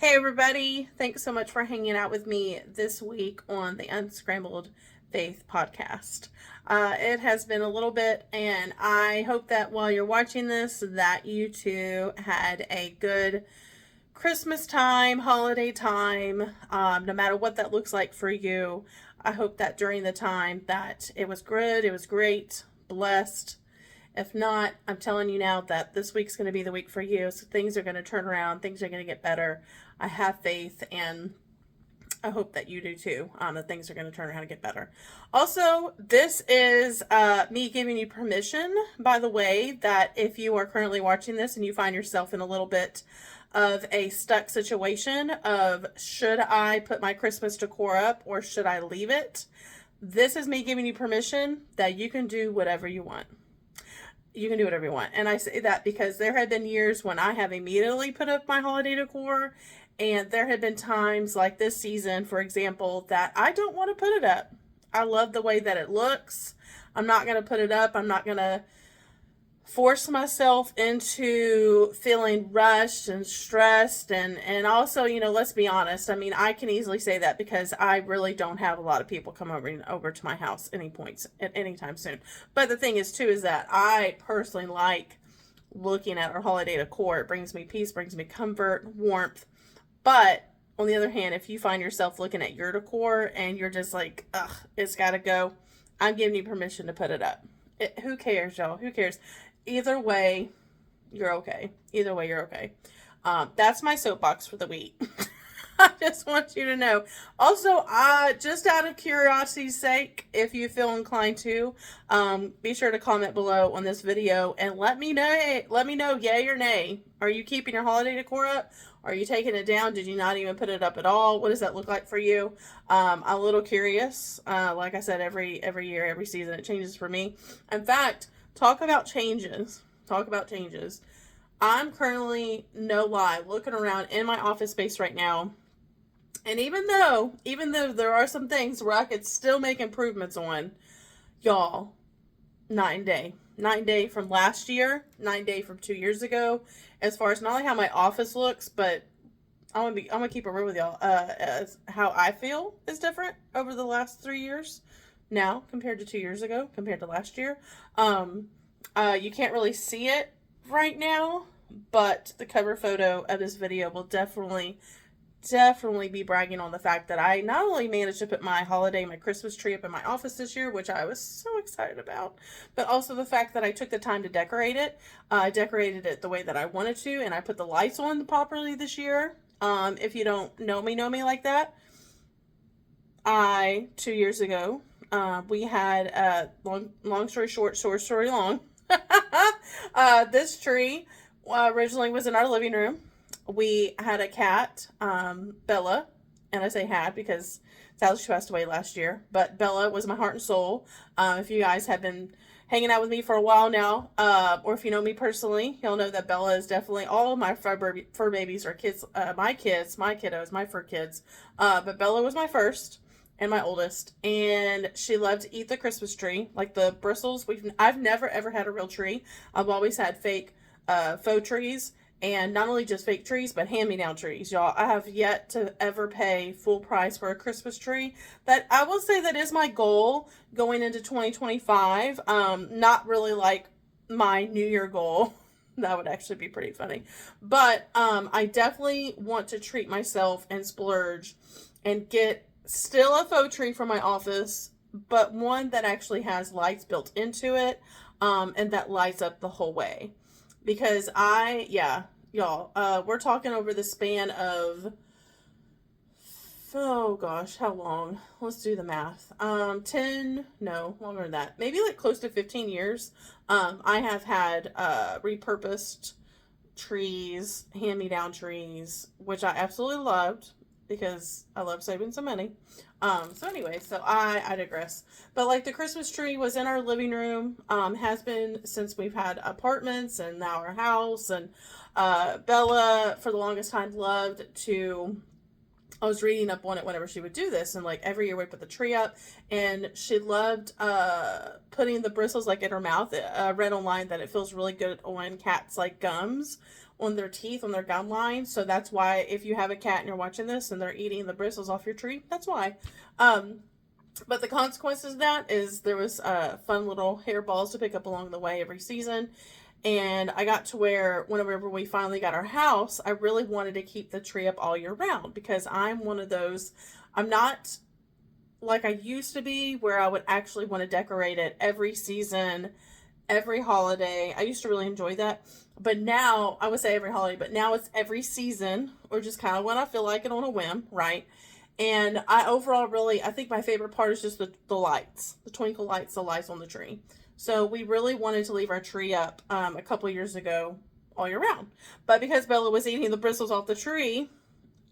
Hey everybody, thanks so much for hanging out with me this week on the Unscrambled Faith podcast. It has been a little bit, and I hope that while you're watching this, that you too had a good Christmas time, holiday time, no matter what that looks like for you. I hope that during the time that it was good, it was great, blessed. If not, I'm telling you now that this week's going to be the week for you. So things are going to turn around. Things are going to get better. I have faith, and I hope that you do too, that things are going to turn around and get better. Also, this is me giving you permission, by the way, that if you are currently watching this and you find yourself in a little bit of a stuck situation of should I put my Christmas decor up or should I leave it? This is me giving you permission that you can do whatever you want. You can do whatever you want. And I say that because there have been years when I have immediately put up my holiday decor, and there have been times like this season, for example, that I don't want to put it up. I love the way that it looks. I'm not going to put it up. I'm not going to force myself into feeling rushed and stressed. And also, let's be honest. I mean, I can easily say that because I really don't have a lot of people come over to my house at any time soon. But the thing is too, is that I personally like looking at our holiday decor. It brings me peace, brings me comfort, warmth. But on the other hand, if you find yourself looking at your decor and you're just like, ugh, it's got to go, I'm giving you permission to put it up. Who cares, y'all? Who cares? Either way, you're okay. Either way, you're okay. That's my soapbox for the week. I just want you to know. Also, just out of curiosity's sake, if you feel inclined to, be sure to comment below on this video and let me know. Let me know, yay or nay. Are you keeping your holiday decor up? Are you taking it down? Did you not even put it up at all? What does that look like for you? I'm a little curious. Like I said, every year, every season, it changes for me. In fact, talk about changes. I'm currently, no lie, looking around in my office space right now. And even though there are some things where I could still make improvements on, y'all, night and day. Night and day from last year, night and day from 2 years ago, as far as not only how my office looks, but I'm gonna keep it real with y'all. As how I feel is different over the last 3 years now compared to 2 years ago, compared to last year. You can't really see it right now, but the cover photo of this video will definitely be bragging on the fact that I not only managed to put my Christmas tree up in my office this year, which I was so excited about, but also the fact that I took the time to decorate it. I decorated it the way that I wanted to, and I put the lights on properly this year. If you don't know me like that, 2 years ago, we had, long story short, short story long, this tree originally was in our living room. We had a cat, Bella, and I say had because sadly she passed away last year, but Bella was my heart and soul. If you guys have been hanging out with me for a while now, or if you know me personally, you'll know that Bella is definitely, all of my fur babies are kids, my kiddos, my fur kids, but Bella was my first and my oldest, and she loved to eat the Christmas tree, like the bristles. I've never ever had a real tree. I've always had fake faux trees. And not only just fake trees, but hand-me-down trees, y'all. I have yet to ever pay full price for a Christmas tree. That I will say that is my goal going into 2025. Not really like my New Year goal. That would actually be pretty funny. But I definitely want to treat myself and splurge and get still a faux tree for my office, but one that actually has lights built into it, and that lights up the whole way. Because y'all, we're talking over the span of, oh gosh, how long? Let's do the math. Longer than that. Maybe like close to 15 years. I have had repurposed trees, hand-me-down trees, which I absolutely loved because I love saving some money. So anyway, so I digress. But like the Christmas tree was in our living room, has been since we've had apartments and now our house. And Bella, for the longest time, loved to, I was reading up on it whenever she would do this, and like every year we put the tree up, and she loved putting the bristles like in her mouth. I read online that it feels really good on cats like gums on their teeth, on their gum line. So that's why if you have a cat and you're watching this and they're eating the bristles off your tree, that's why. But the consequences of that is there was fun little hairballs to pick up along the way every season. And I got to where whenever we finally got our house, I really wanted to keep the tree up all year round because I'm one of those, I'm not like I used to be where I would actually want to decorate it every season, every holiday. I used to really enjoy that. But now, I would say every holiday, but now it's every season or just kind of when I feel like it on a whim, right? And I overall really, I think my favorite part is just the lights, the twinkle lights, the lights on the tree. So we really wanted to leave our tree up a couple years ago all year round. But because Bella was eating the bristles off the tree,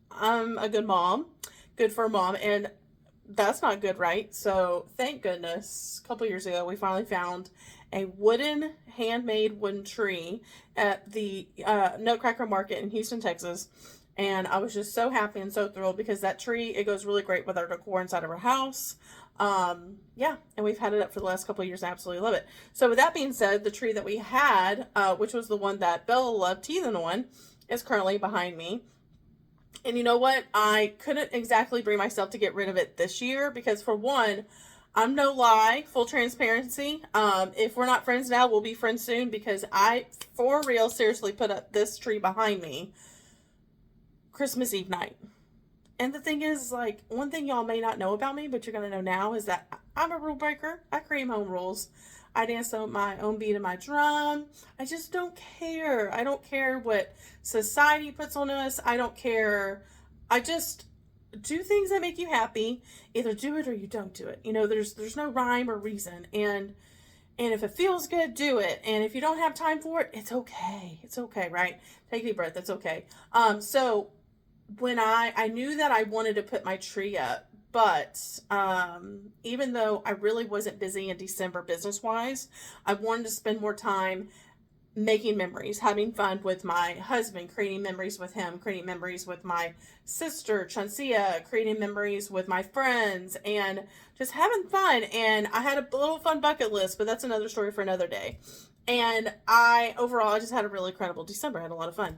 I'm a good mom, good for a mom, and that's not good, right? So thank goodness, a couple years ago, we finally found a handmade wooden tree at the Nutcracker Market in Houston, Texas. And I was just so happy and so thrilled because that tree, it goes really great with our decor inside of our house. Yeah, and we've had it up for the last couple of years. I absolutely love it. So with that being said, the tree that we had, which was the one that Bella loved teething on, is currently behind me. And you know what? I couldn't exactly bring myself to get rid of it this year because for one, I'm no lie, full transparency. If we're not friends now, we'll be friends soon because I, for real, seriously put up this tree behind me Christmas Eve night. And the thing is, like, one thing y'all may not know about me, but you're going to know now, is that I'm a rule breaker. I create my own rules. I dance to my own beat of my drum. I just don't care. I don't care what society puts on us. I don't care. I just do things that make you happy. Either do it or you don't do it. You know, there's no rhyme or reason. And if it feels good, do it. And if you don't have time for it, it's okay. It's okay, right? Take a deep breath. That's okay. So when I knew that I wanted to put my tree up, but even though I really wasn't busy in December business-wise, I wanted to spend more time making memories, having fun with my husband, creating memories with him, creating memories with my sister, Chancia, creating memories with my friends, and just having fun. And I had a little fun bucket list, but that's another story for another day. And I just had a really incredible December. I had a lot of fun.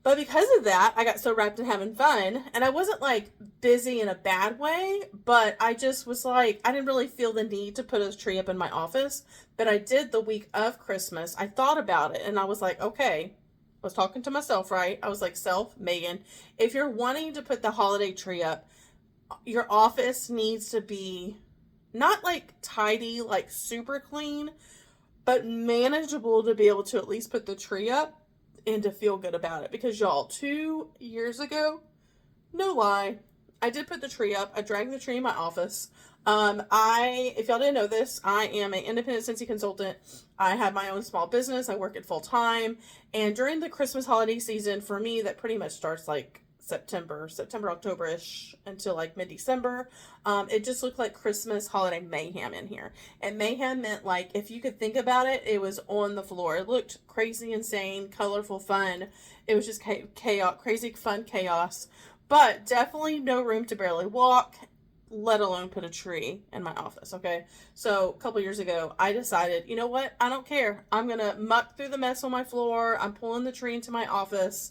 But because of that, I got so wrapped in having fun, and I wasn't like busy in a bad way, but I just was like, I didn't really feel the need to put a tree up in my office, but I did the week of Christmas. I thought about it and I was like, okay, I was talking to myself, right? I was like, Megan, if you're wanting to put the holiday tree up, your office needs to be not like tidy, like super clean, but manageable to be able to at least put the tree up and to feel good about it. Because y'all, 2 years ago, no lie, I did put the tree up. I dragged the tree in my office. If y'all didn't know this, I am an independent Scentsy consultant. I have my own small business. I work it full time. And during the Christmas holiday season, for me, that pretty much starts like September, October-ish until like mid-December. It just looked like Christmas holiday mayhem in here. And mayhem meant like, if you could think about it, it was on the floor. It looked crazy, insane, colorful, fun. It was just chaos, crazy, fun chaos. But definitely no room to barely walk, let alone put a tree in my office, okay? So a couple years ago, I decided, you know what? I don't care. I'm going to muck through the mess on my floor. I'm pulling the tree into my office.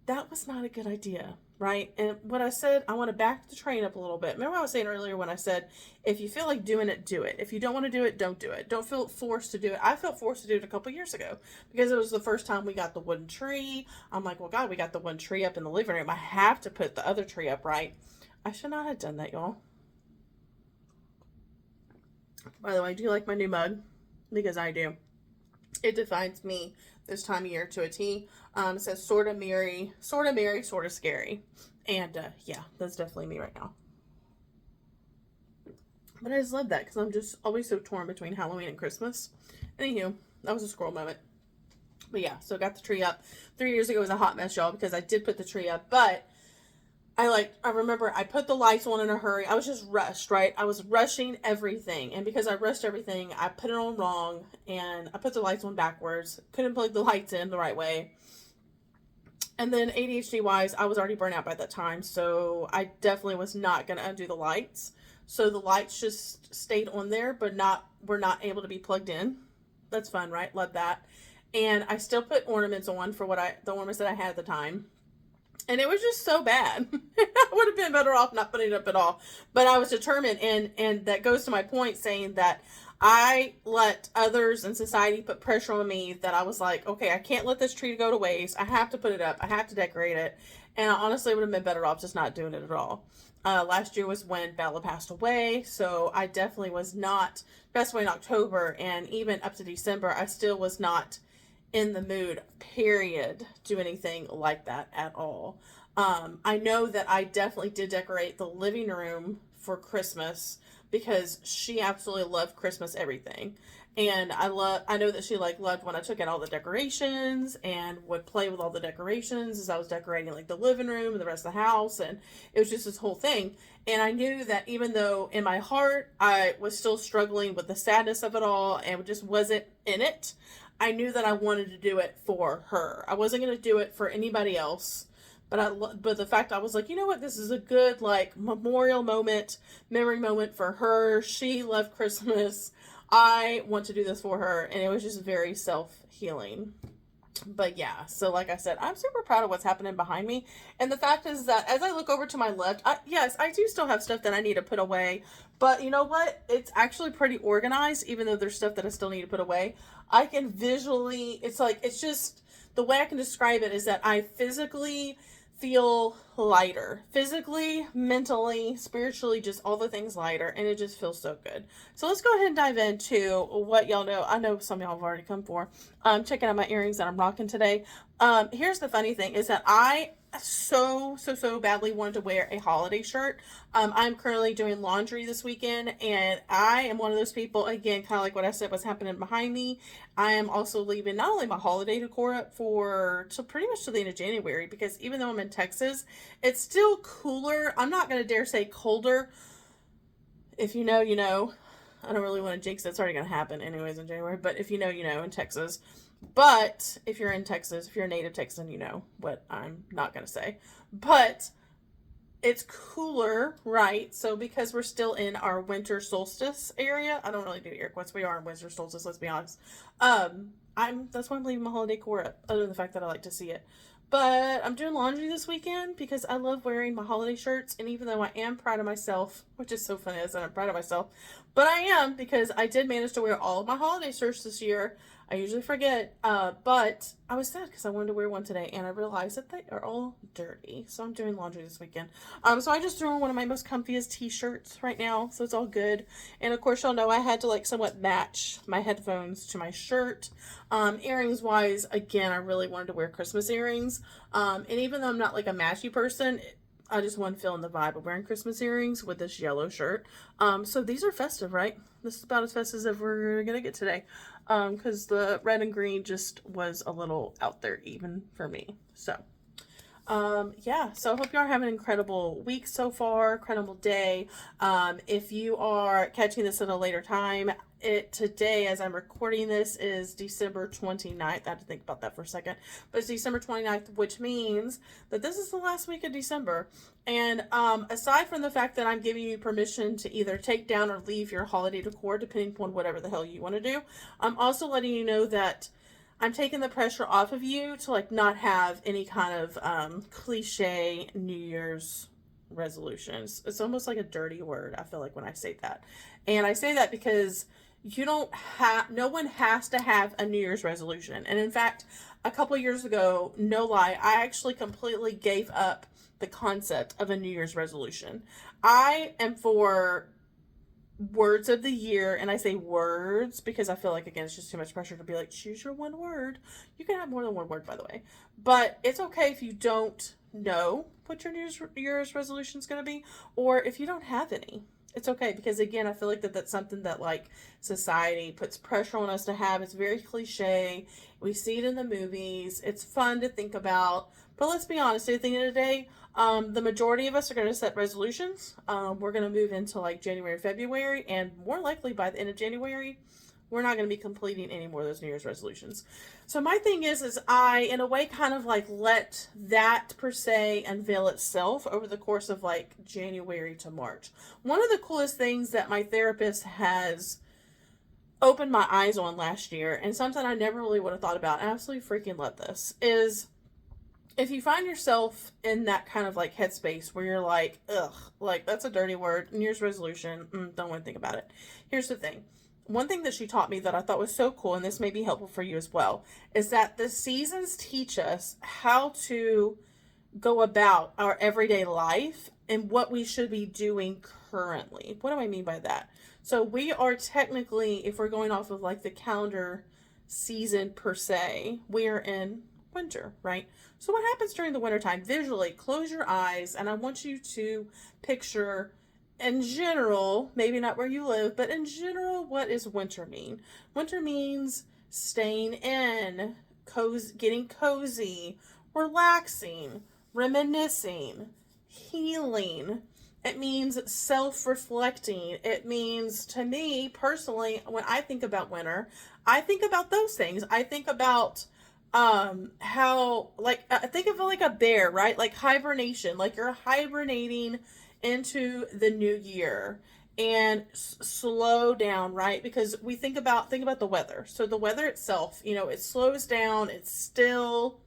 That was not a good idea, right? And what I said, I want to back the train up a little bit. Remember what I was saying earlier when I said, if you feel like doing it, do it. If you don't want to do it, don't do it. Don't feel forced to do it. I felt forced to do it a couple years ago because it was the first time we got the wooden tree. I'm like, well, God, we got the one tree up in the living room. I have to put the other tree up, right? I should not have done that, y'all. By the way, do you like my new mug? Because I do. It defines me this time of year to a T. It says sorta merry, sorta scary. And yeah, that's definitely me right now. But I just love that because I'm just always so torn between Halloween and Christmas. Anywho, that was a scroll moment. But yeah, so got the tree up. 3 years ago was a hot mess, y'all, because I did put the tree up, but I remember I put the lights on in a hurry. I was just rushed, right? I was rushing everything. And because I rushed everything, I put it on wrong and I put the lights on backwards. Couldn't plug the lights in the right way. And then ADHD wise, I was already burnt out by that time. So I definitely was not going to undo the lights. So the lights just stayed on there, but were not able to be plugged in. That's fun, right? Love that. and I still put ornaments on for the ornaments that I had at the time. And it was just so bad. I would have been better off not putting it up at all. But I was determined, and that goes to my point saying that I let others in society put pressure on me, that I was like, okay, I can't let this tree go to waste. I have to put it up. I have to decorate it. And I honestly would have been better off just not doing it at all. Last year was when Bella passed away, so I definitely was not, passed away in October, and even up to December, I still was not in the mood, period, do anything like that at all. I know that I definitely did decorate the living room for Christmas because she absolutely loved Christmas everything. And I know that she loved when I took out all the decorations and would play with all the decorations as I was decorating like the living room and the rest of the house. And it was just this whole thing. And I knew that even though in my heart, I was still struggling with the sadness of it all and just wasn't in it, I knew that I wanted to do it for her. I wasn't going to do it for anybody else. But the fact I was like, you know what, this is a good like memorial moment, memory moment for her. She loved Christmas. I want to do this for her, and it was just very self-healing. But yeah, so like I said, I'm super proud of what's happening behind me. And the fact is that as I look over to my left, yes, I do still have stuff that I need to put away. But you know what? It's actually pretty organized, even though there's stuff that I still need to put away. I can visually, it's just, the way I can describe it is that I physically feel lighter, physically, mentally, spiritually, just all the things lighter, and it just feels so good. So let's go ahead and dive into what y'all know. I know some of y'all have already come for checking out my earrings that I'm rocking today. Here's the funny thing is that I so badly wanted to wear a holiday shirt. I'm currently doing laundry this weekend, and I am one of those people, again, kind of like what I said, what's happening behind me. I am also leaving not only my holiday decor up to pretty much to the end of January, because even though I'm in Texas, it's still cooler. I'm not going to dare say colder. If you know, you know. I don't really want to jinx it. It's already going to happen anyways in January, but if you know, you know, in Texas. But if you're in Texas, if you're a native Texan, you know what I'm not going to say. But it's cooler, right? So because we're still in our winter solstice area, I don't really do air quotes. We are in winter solstice, let's be honest. That's why I'm leaving my holiday decor up, other than the fact that I like to see it. But I'm doing laundry this weekend because I love wearing my holiday shirts. And even though I am proud of myself, which is so funny that I'm proud of myself, but I am, because I did manage to wear all of my holiday shirts this year. I usually forget, but I was sad because I wanted to wear one today, and I realized that they are all dirty. So I'm doing laundry this weekend. So I just threw on one of my most comfiest t-shirts right now, so it's all good. And of course, y'all know I had to like somewhat match my headphones to my shirt. Earrings wise, again, I really wanted to wear Christmas earrings. And even though I'm not like a matchy person, I just want to feel in the vibe of wearing Christmas earrings with this yellow shirt. So these are festive, right? This is about as festive as we're going to get today. Because the red and green just was a little out there even for me. So, yeah. So I hope you are having an incredible week so far, incredible day. If you are catching this at a later time, today, as I'm recording this, is December 29th. I had to think about that for a second. But it's December 29th, which means that this is the last week of December. And aside from the fact that I'm giving you permission to either take down or leave your holiday decor, depending upon whatever the hell you want to do, I'm also letting you know that I'm taking the pressure off of you to like not have any kind of cliche New Year's resolutions. It's almost like a dirty word, I feel like, when I say that. And I say that because no one has to have a New Year's resolution. And in fact, a couple years ago, no lie, I actually completely gave up the concept of a New Year's resolution. I am for words of the year, and I say words because I feel like, again, it's just too much pressure to be like, choose your one word. You can have more than one word, by the way, but it's okay if you don't know what your New Year's resolution is going to be, or if you don't have any. It's okay, because again, I feel like that's something that like society puts pressure on us to have. It's very cliche. We see it in the movies. It's fun to think about, but let's be honest, at the end of the day, the majority of us are going to set resolutions. We're going to move into like January, February, and more likely by the end of January, we're not going to be completing any more of those New Year's resolutions. So my thing is I, in a way, kind of like let that per se unveil itself over the course of like January to March. One of the coolest things that my therapist has opened my eyes on last year, and something I never really would have thought about, and I absolutely freaking love this, is if you find yourself in that kind of like headspace where you're like, ugh, like that's a dirty word, New Year's resolution, don't want to think about it. Here's the thing. One thing that she taught me that I thought was so cool, and this may be helpful for you as well, is that the seasons teach us how to go about our everyday life and what we should be doing currently. What do I mean by that? So we are technically, if we're going off of like the calendar season per se, we are in winter, right? So what happens during the wintertime? Visually, close your eyes, and I want you to picture in general, maybe not where you live, but in general, what does winter mean? Winter means staying in, getting cozy, relaxing, reminiscing, healing. It means self-reflecting. It means, to me personally, when I think about winter, I think about those things. I think about how, like, I think of it like a bear, right? Like hibernation, like you're hibernating into the new year, and slow down, right? Because we think about the weather. So the weather itself, it slows down, it's still.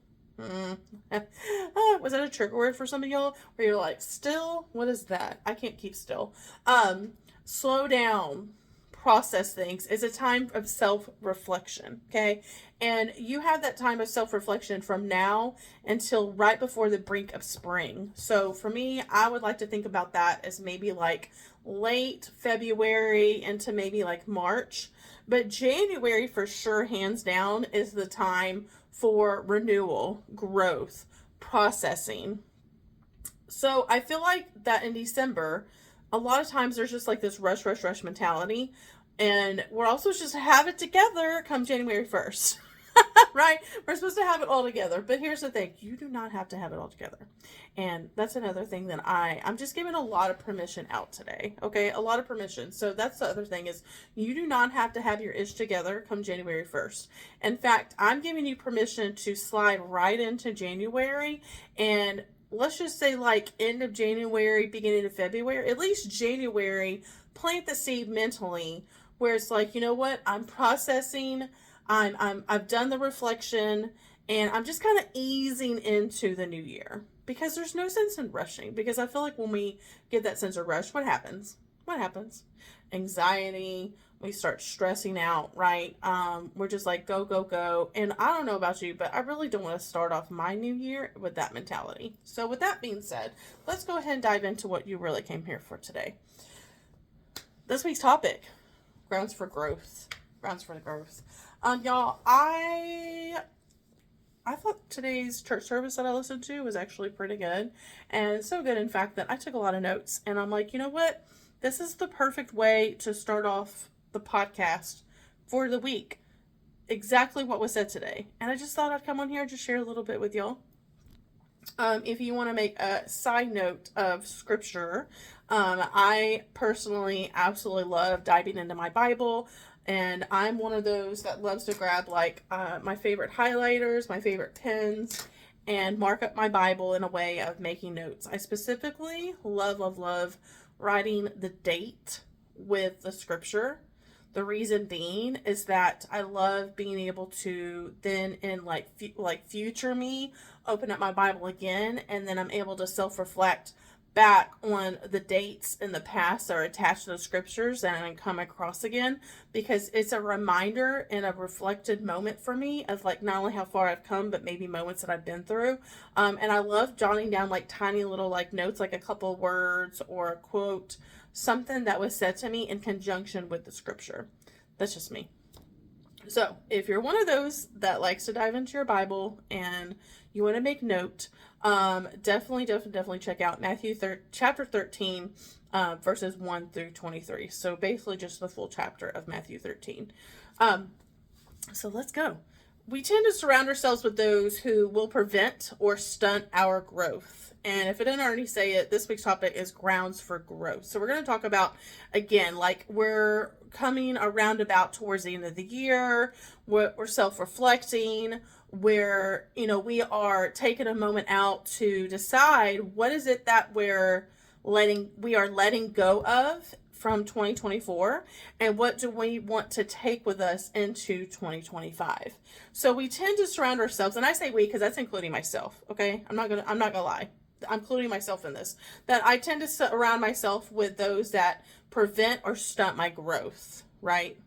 Was that a trigger word for some of y'all? Where you're like, still? What is that? I can't keep still. Slow down, process things. It's a time of self-reflection, okay? And you have that time of self-reflection from now until right before the brink of spring. So for me, I would like to think about that as maybe like late February into maybe like March. But January for sure, hands down, is the time for renewal, growth, processing. So I feel like that in December, a lot of times there's just like this rush, rush, rush mentality. And we're also supposed to have it together come January 1st. Right? We're supposed to have it all together. But here's the thing. You do not have to have it all together. And that's another thing that I'm just giving a lot of permission out today. Okay? A lot of permission. So that's the other thing, is you do not have to have your ish together come January 1st. In fact, I'm giving you permission to slide right into January, and let's just say like end of January, beginning of February, at least January, plant the seed mentally where it's like, you know what? I'm processing. I've done the reflection, and I'm just kind of easing into the new year, because there's no sense in rushing. Because I feel like when we get that sense of rush, what happens? Anxiety. We start stressing out, right? We're just like, go, go, go. And I don't know about you, but I really don't want to start off my new year with that mentality. So with that being said, let's go ahead and dive into what you really came here for today. This week's topic, grounds for growth. Y'all, I thought today's church service that I listened to was actually pretty good. And so good, in fact, that I took a lot of notes. And I'm like, you know what? This is the perfect way to start off the podcast for the week. Exactly what was said today. And I just thought I'd come on here and just share a little bit with y'all. If you want to make a side note of scripture, I personally absolutely love diving into my Bible. And I'm one of those that loves to grab like my favorite highlighters, my favorite pens, and mark up my Bible in a way of making notes. I specifically love writing the date with the scripture. The reason being is that I love being able to then in like future me open up my Bible again, and then I'm able to self-reflect back on the dates in the past that are attached to the scriptures and I come across again, because it's a reminder and a reflected moment for me of like not only how far I've come, but maybe moments that I've been through. And I love jotting down like tiny little like notes, like a couple of words or a quote, something that was said to me in conjunction with the scripture. That's just me. So if you're one of those that likes to dive into your Bible and you want to make note, definitely check out Matthew chapter 13, verses 1 through 23. So basically just the full chapter of Matthew 13. So let's go. We tend to surround ourselves with those who will prevent or stunt our growth. And if I didn't already say it, this week's topic is grounds for growth. So we're going to talk about, again, like we're coming around about towards the end of the year, we're self-reflecting, where, we are taking a moment out to decide what is it that we are letting go of from 2024, and what do we want to take with us into 2025. So we tend to surround ourselves, and I say we because that's including myself, okay? I'm not gonna lie. I'm including myself in this. That I tend to surround myself with those that prevent or stunt my growth, right?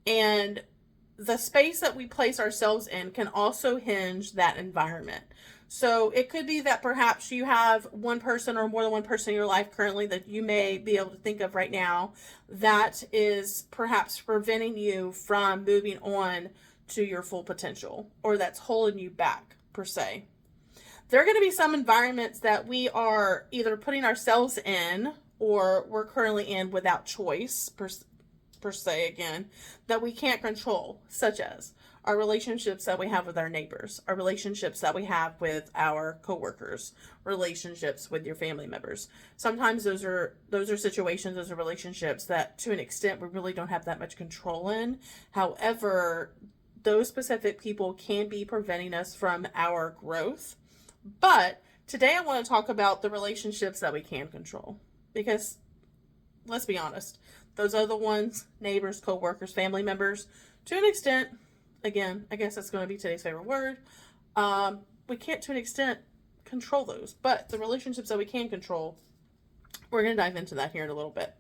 And the space that we place ourselves in can also hinge that environment. So it could be that perhaps you have one person or more than one person in your life currently that you may be able to think of right now that is perhaps preventing you from moving on to your full potential, or that's holding you back per se. There are going to be some environments that we are either putting ourselves in or we're currently in without choice per se, again, that we can't control, such as our relationships that we have with our neighbors, our relationships that we have with our coworkers, relationships with your family members. Sometimes those are situations, those are relationships that to an extent we really don't have that much control in. However, those specific people can be preventing us from our growth. But today I want to talk about the relationships that we can control, because let's be honest, those are the ones, neighbors, co-workers, family members, to an extent, again, I guess that's going to be today's favorite word. We can't, to an extent, control those. But the relationships that we can control, we're going to dive into that here in a little bit.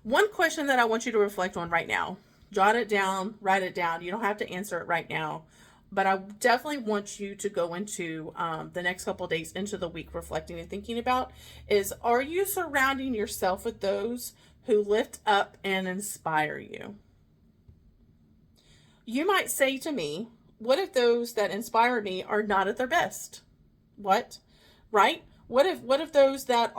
One question that I want you to reflect on right now, jot it down, write it down. You don't have to answer it right now. But I definitely want you to go into the next couple of days into the week reflecting and thinking about is, are you surrounding yourself with those who lift up and inspire you? You might say to me, what if those that inspire me are not at their best? What? Right? What if those that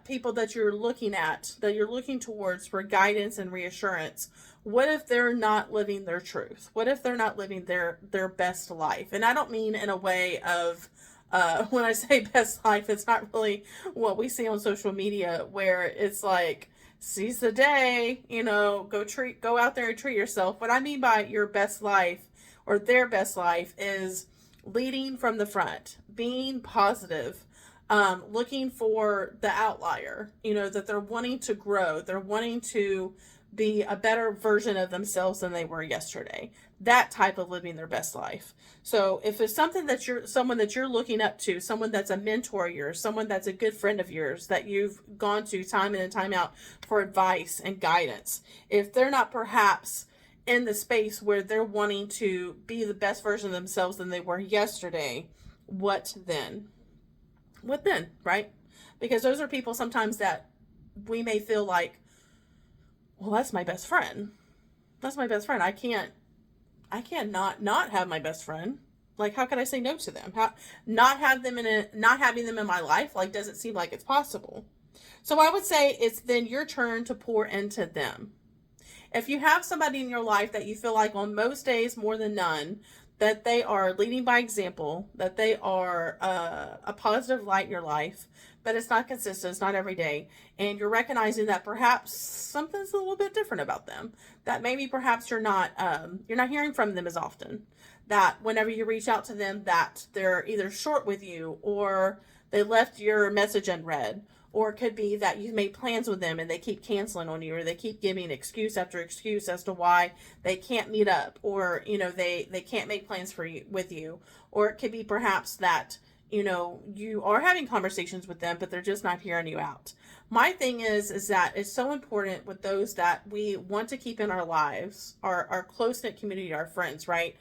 people that you're looking at, that you're looking towards for guidance and reassurance, what if they're not living their truth? What if they're not living their best life? And I don't mean in a way of, when I say best life, it's not really what we see on social media where it's like, seize the day, go out there and treat yourself. What I mean by your best life or their best life is leading from the front, being positive, looking for the outlier, that they're wanting to grow. They're wanting to be a better version of themselves than they were yesterday. That type of living their best life. So if it's someone that you're looking up to, someone that's a mentor of yours, someone that's a good friend of yours that you've gone to time in and time out for advice and guidance, if they're not perhaps in the space where they're wanting to be the best version of themselves than they were yesterday, what then? What then, right? Because those are people sometimes that we may feel like, well, that's my best friend. That's my best friend. I can't not have my best friend. Like, how could I say no to them? Not having them in my life, like, doesn't seem like it's possible. So I would say it's then your turn to pour into them. If you have somebody in your life that you feel like on most days more than none, that they are leading by example, that they are a positive light in your life, but it's not consistent, it's not every day, and you're recognizing that perhaps something's a little bit different about them, that maybe perhaps you're not hearing from them as often, that whenever you reach out to them that they're either short with you or they left your message unread, or it could be that you've made plans with them and they keep canceling on you, or they keep giving excuse after excuse as to why they can't meet up, or they can't make plans with you, or it could be perhaps that you are having conversations with them, but they're just not hearing you out. My thing is that it's so important with those that we want to keep in our lives, our close-knit community, our friends, right?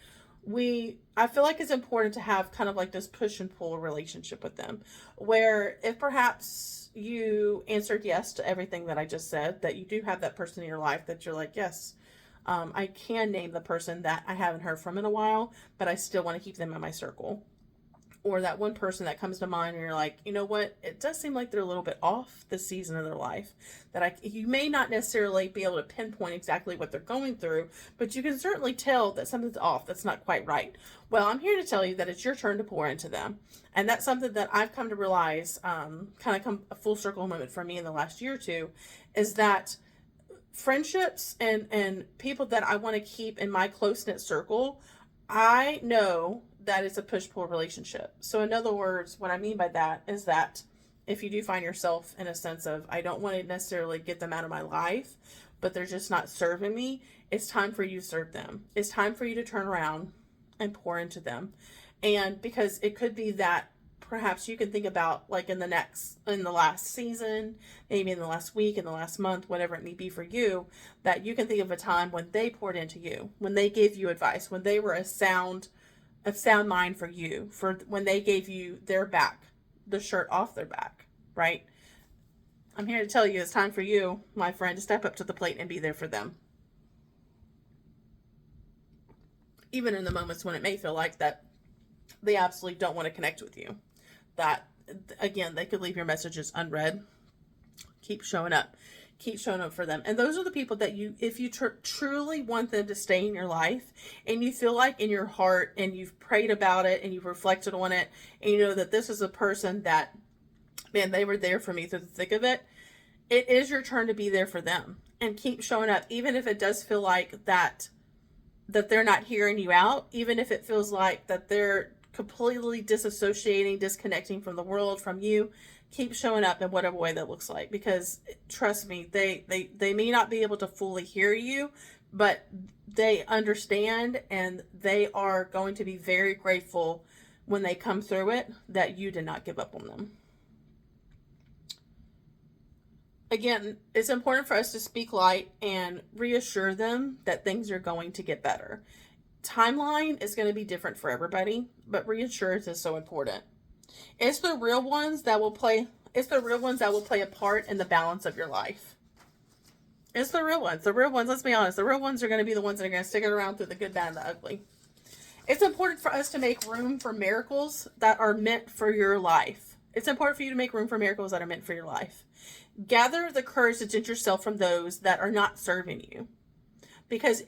I feel like it's important to have kind of like this push and pull relationship with them, where if perhaps you answered yes to everything that I just said, that you do have that person in your life that you're like, yes, I can name the person that I haven't heard from in a while, but I still want to keep them in my circle. Or that one person that comes to mind and you're like, you know what, it does seem like they're a little bit off this season of their life. You may not necessarily be able to pinpoint exactly what they're going through, but you can certainly tell that something's off, that's not quite right. Well, I'm here to tell you that it's your turn to pour into them. And that's something that I've come to realize, kind of come a full circle moment for me in the last year or two, is that friendships and people that I want to keep in my close-knit circle, I know that it's a push-pull relationship. So in other words, what I mean by that is that if you do find yourself in a sense of, I don't want to necessarily get them out of my life, but they're just not serving me, it's time for you to serve them. It's time for you to turn around and pour into them. And because it could be that perhaps you can think about, like, in the last season, maybe in the last week, in the last month, whatever it may be for you, that you can think of a time when they poured into you, when they gave you advice, when they were a sound mind for you, for when they gave you their back, the shirt off their back, right? I'm here to tell you, it's time for you, my friend, to step up to the plate and be there for them. Even in the moments when it may feel like that they absolutely don't want to connect with you. That, again, they could leave your messages unread. Keep showing up. Keep showing up for them. And those are the people that you, if you truly want them to stay in your life, and you feel like in your heart, and you've prayed about it, and you've reflected on it, and you know that this is a person that, man, they were there for me through the thick of it, it is your turn to be there for them. And keep showing up, even if it does feel like that they're not hearing you out, even if it feels like that they're completely disassociating, disconnecting from the world, from you. Keep showing up in whatever way that looks like, because trust me, they may not be able to fully hear you, but they understand, and they are going to be very grateful when they come through it that you did not give up on them. Again, it's important for us to speak light and reassure them that things are going to get better. Timeline is going to be different for everybody, but reassurance is so important. It's the real ones that will play a part in the balance of your life. It's the real ones. The real ones, let's be honest, the real ones are going to be the ones that are going to stick it around through the good, bad, and the ugly. It's important for us to make room for miracles that are meant for your life. It's important for you to make room for miracles that are meant for your life. Gather the courage to distance yourself from those that are not serving you. Because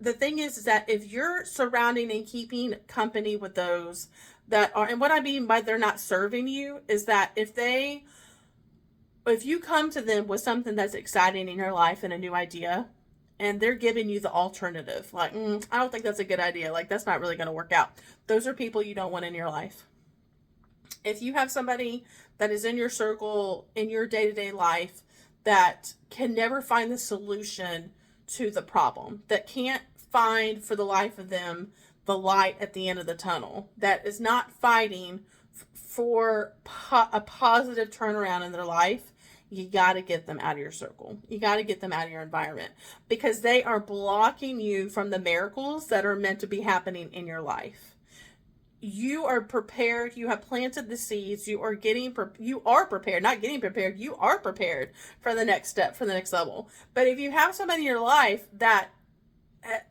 the thing is that if you're surrounding and keeping company with those that are, and what I mean by they're not serving you is that if you come to them with something that's exciting in your life and a new idea, and they're giving you the alternative, like, I don't think that's a good idea, like, that's not really going to work out. Those are people you don't want in your life. If you have somebody that is in your circle, in your day-to-day life, that can never find the solution to the problem, that can't find for the life of them the light at the end of the tunnel, that is not fighting for a positive turnaround in their life, you got to get them out of your circle. You got to get them out of your environment, because they are blocking you from the miracles that are meant to be happening in your life. You are prepared. You have planted the seeds. You are prepared, not getting prepared. You are prepared for the next step, for the next level. But if you have somebody in your life that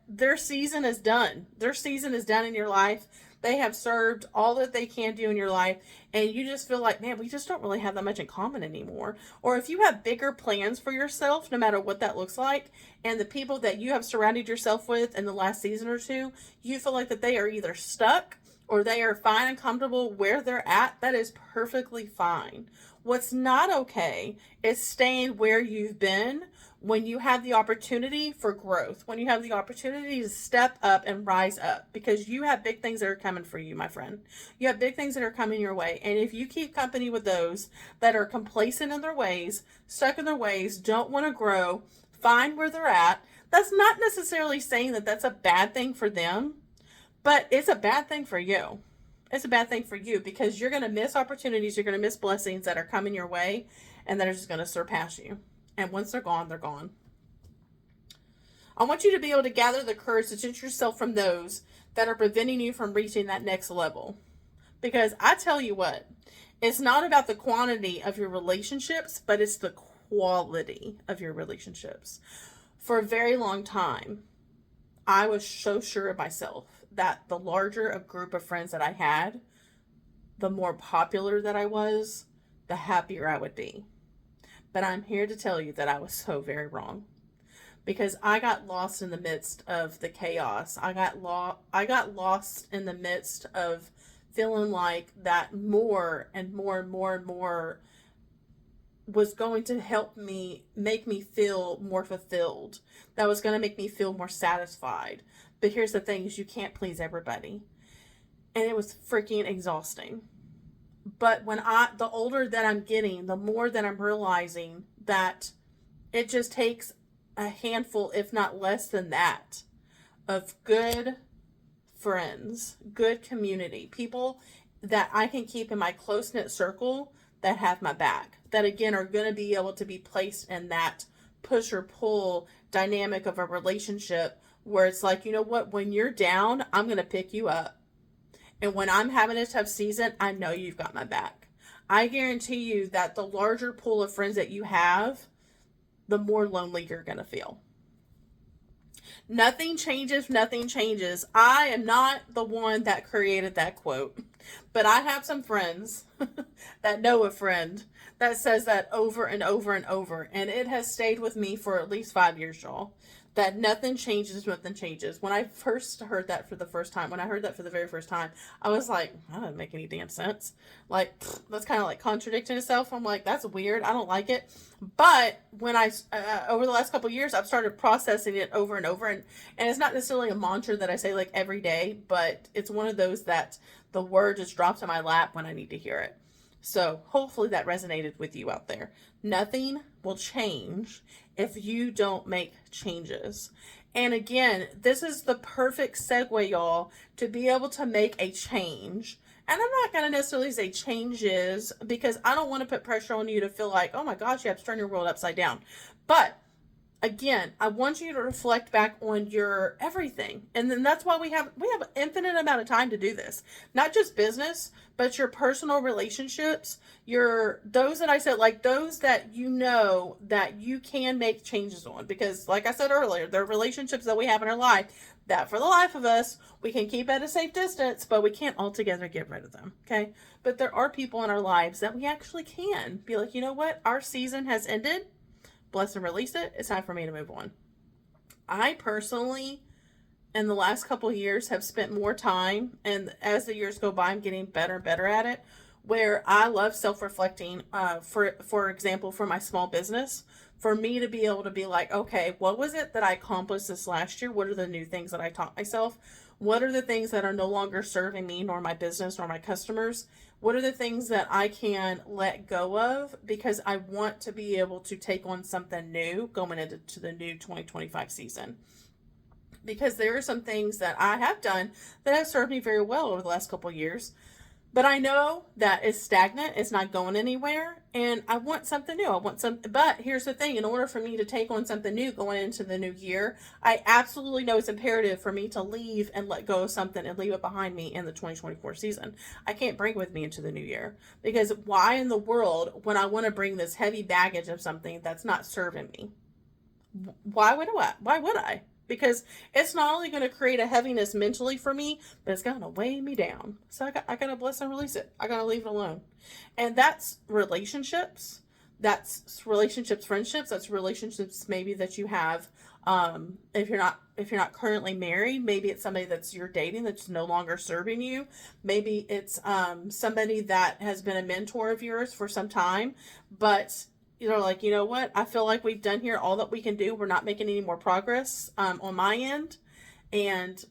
their season is done, in your life, they have served all that they can do in your life, and you just feel like, man, we just don't really have that much in common anymore. Or if you have bigger plans for yourself, no matter what that looks like, and the people that you have surrounded yourself with in the last season or two, you feel like that they are either stuck or they are fine and comfortable where they're at, that is perfectly fine. What's not okay is staying where you've been when you have the opportunity for growth, when you have the opportunity to step up and rise up, because you have big things that are coming for you, my friend. You have big things that are coming your way. And if you keep company with those that are complacent in their ways, stuck in their ways, don't want to grow, find where they're at, that's not necessarily saying that that's a bad thing for them, but it's a bad thing for you. It's a bad thing for you, because you're going to miss opportunities. You're going to miss blessings that are coming your way and that are just going to surpass you. And once they're gone, they're gone. I want you to be able to gather the courage to distance yourself from those that are preventing you from reaching that next level. Because I tell you what, it's not about the quantity of your relationships, but it's the quality of your relationships. For a very long time, I was so sure of myself that the larger a group of friends that I had, the more popular that I was, the happier I would be. But I'm here to tell you that I was so very wrong, because I got lost in the midst of the chaos. I got lost in the midst of feeling like that more and more and more and more was going to help me, make me feel more fulfilled. That was going to make me feel more satisfied. But here's the thing, is you can't please everybody. And it was freaking exhausting. But the older that I'm getting, the more that I'm realizing that it just takes a handful, if not less than that, of good friends, good community, people that I can keep in my close knit circle that have my back, that again are going to be able to be placed in that push or pull dynamic of a relationship where it's like, you know what, when you're down, I'm going to pick you up. And when I'm having a tough season, I know you've got my back. I guarantee you that the larger pool of friends that you have, the more lonely you're going to feel. Nothing changes, nothing changes. I am not the one that created that quote, but I have some friends that know a friend that says that over and over and over, and it has stayed with me for at least 5 years, y'all. That nothing changes, nothing changes. When I first heard that for the first time, when I heard that for the very first time, I was like, that doesn't make any damn sense. Like, that's kind of like contradicting itself. I'm like, that's weird. I don't like it. But when over the last couple of years, I've started processing it over and over. And it's not necessarily a mantra that I say like every day, but it's one of those that the word just drops in my lap when I need to hear it. So hopefully that resonated with you out there. Nothing will change if you don't make changes. And again, this is the perfect segue, y'all, to be able to make a change. And I'm not going to necessarily say changes because I don't want to put pressure on you to feel like, oh my gosh, you have to turn your world upside down. But again, I want you to reflect back on your everything. And then that's why we have an infinite amount of time to do this. Not just business, but your personal relationships, those that I said, like those that you know that you can make changes on. Because like I said earlier, there are relationships that we have in our life that for the life of us, we can keep at a safe distance, but we can't altogether get rid of them. Okay. But there are people in our lives that we actually can be like, you know what? Our season has ended. Bless and release it. It's time for me to move on. I personally, in the last couple of years, have spent more time, and as the years go by, I'm getting better and better at it, where I love self-reflecting, for example, for my small business, for me to be able to be like, okay, what was it that I accomplished this last year? What are the new things that I taught myself? What are the things that are no longer serving me, nor my business, nor my customers? What are the things that I can let go of because I want to be able to take on something new going into the new 2025 season? Because there are some things that I have done that have served me very well over the last couple of years. But I know that it's stagnant, it's not going anywhere, and I want something new. But here's the thing, in order for me to take on something new going into the new year, I absolutely know it's imperative for me to leave and let go of something and leave it behind me in the 2024 season. I can't bring it with me into the new year, because why in the world would I want to bring this heavy baggage of something that's not serving me? Why would I? Because it's not only going to create a heaviness mentally for me, but it's going to weigh me down. So I got to bless and release it. I got to leave it alone. And that's relationships. That's relationships, friendships. That's relationships maybe that you have. If you're not currently married, maybe it's somebody that's you're dating that's no longer serving you. Maybe it's somebody that has been a mentor of yours for some time, but like, you know what? I feel like we've done here all that we can do. We're not making any more progress on my end. And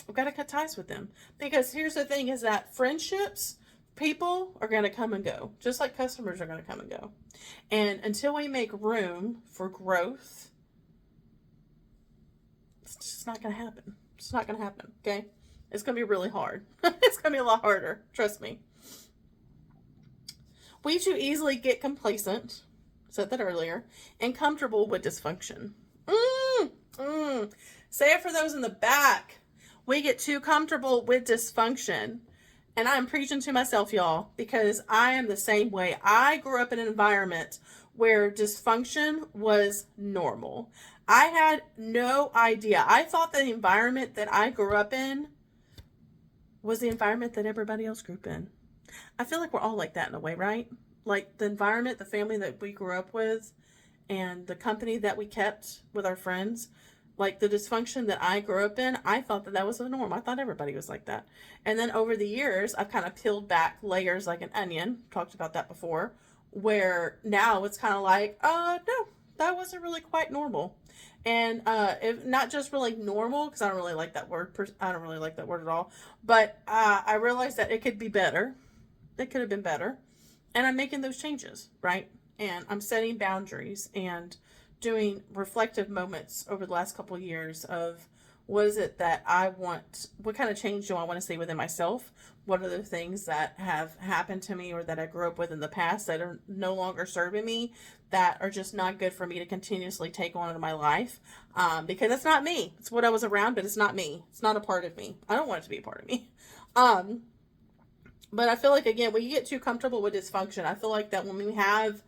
I've got to cut ties with them. Because here's the thing is that friendships, people are going to come and go. Just like customers are going to come and go. And until we make room for growth, it's just not going to happen. It's not going to happen. Okay? It's going to be really hard. It's going to be a lot harder. Trust me. We too easily get complacent. Said that earlier, and comfortable with dysfunction. Say it for those in the back. We get too comfortable with dysfunction. And I'm preaching to myself, y'all, because I am the same way. I grew up in an environment where dysfunction was normal. I had no idea. I thought the environment that I grew up in was the environment that everybody else grew up in. I feel like we're all like that in a way, right? Like the environment, the family that we grew up with, and the company that we kept with our friends, like the dysfunction that I grew up in, I thought that was the norm. I thought everybody was like that. And then over the years, I've kind of peeled back layers like an onion, talked about that before, where now it's kind of like, no, that wasn't really quite normal. And if not just really normal, because I don't really like that word. I don't really like that word at all. But I realized that it could be better. that could have been better. And I'm making those changes, right? And I'm setting boundaries and doing reflective moments over the last couple of years of what is it that I want, what kind of change do I want to see within myself? What are the things that have happened to me or that I grew up with in the past that are no longer serving me, that are just not good for me to continuously take on in my life? Because it's not me. It's what I was around, but it's not me. It's not a part of me. I don't want it to be a part of me. But I feel like, again, when you get too comfortable with dysfunction, I feel like that when we have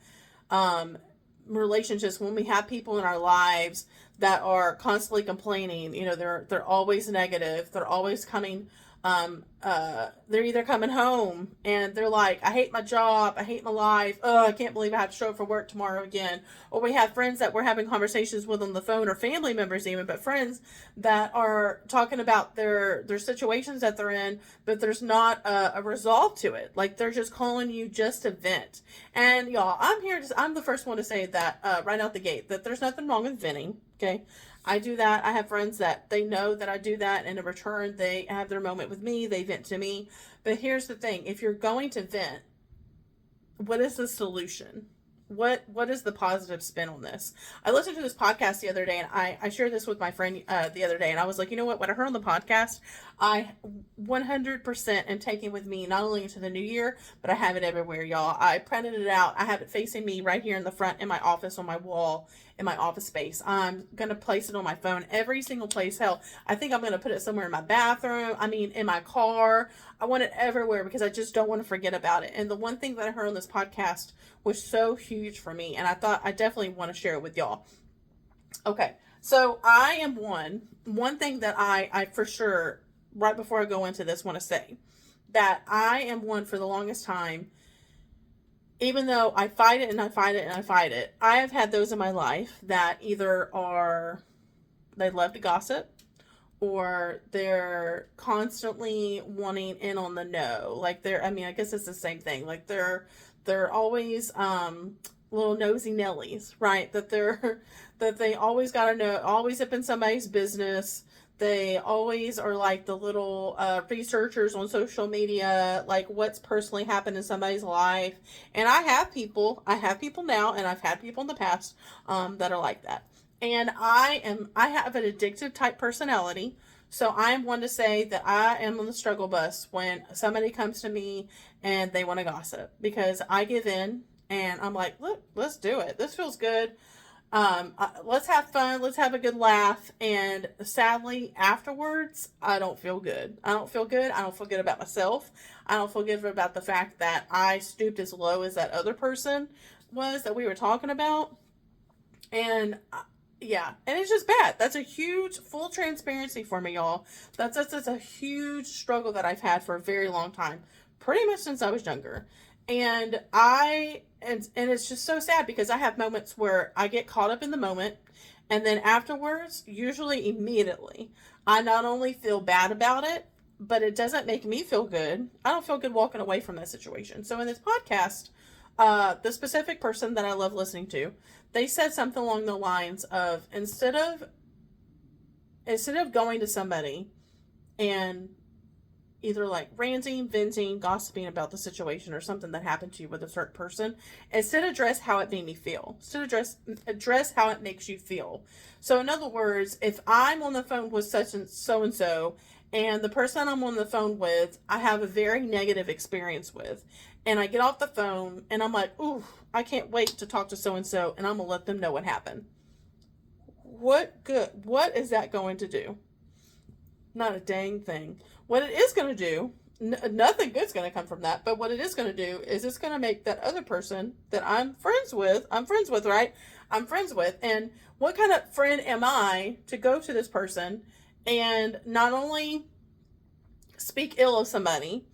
relationships, when we have people in our lives that are constantly complaining, they're always negative, they're always coming, they're either coming home and they're like, I hate my job, I hate my life, oh, I can't believe I have to show up for work tomorrow again. Or we have friends that we're having conversations with on the phone, or family members even, but friends that are talking about their situations that they're in, but there's not a resolve to it. Like, they're just calling you just to vent. And y'all, I'm the first one to say that right out the gate, that there's nothing wrong with venting. Okay. I do that. I have friends that they know that I do that, and in return, they have their moment with me. They vent to me. But here's the thing. If you're going to vent, what is the solution? What is the positive spin on this? I listened to this podcast the other day, and I shared this with my friend the other day, and I was like, you know what I heard on the podcast, I 100% am taking with me, not only into the new year, but I have it everywhere, y'all. I printed it out. I have it facing me right here in the front in my office, on my wall, in my office space. I'm going to place it on my phone, every single place. Hell, I think I'm going to put it somewhere in my bathroom. I mean, in my car. I want it everywhere because I just don't want to forget about it. And the one thing that I heard on this podcast was so huge for me, and I thought I definitely want to share it with y'all. Okay, so I am one thing that I for sure, right before I go into this, want to say that I am one for the longest time. Even though I fight it and I fight it and I fight it, I have had those in my life that either they love to gossip, or they're constantly wanting in on the know. Like, I guess it's the same thing. Like, they're always little nosy Nellies, right? That they always gotta know, always up in somebody's business. They always are like the little researchers on social media, like what's personally happened in somebody's life. And I have people now, and I've had people in the past that are like that. And I have an addictive type personality. So I am one to say that I am on the struggle bus when somebody comes to me and they want to gossip, because I give in and I'm like, look, let's do it. This feels good. Let's have fun. Let's have a good laugh. And sadly, afterwards, I don't feel good. I don't feel good. I don't feel good about myself. I don't feel good about the fact that I stooped as low as that other person was that we were talking about. And yeah, and it's just bad. That's a huge, full transparency for me, y'all. That's a huge struggle that I've had for a very long time, pretty much since I was younger. And it's just so sad, because I have moments where I get caught up in the moment, and then afterwards, usually immediately, I not only feel bad about it, but it doesn't make me feel good. I don't feel good walking away from that situation. So in this podcast, the specific person that I love listening to, they said something along the lines of, instead of going to somebody and either like ranting, venting, gossiping about the situation or something that happened to you with a certain person, instead address how it made me feel. Instead address how it makes you feel. So in other words, if I'm on the phone with such and so, and the person I'm on the phone with, I have a very negative experience with, and I get off the phone and I'm like, ooh, I can't wait to talk to so-and-so, and I'm going to let them know what happened. What is that going to do? Not a dang thing. What it is going to do, nothing good's going to come from that, but what it is going to do is it's going to make that other person that I'm friends with, right? I'm friends with. And what kind of friend am I to go to this person and not only speak ill of somebody,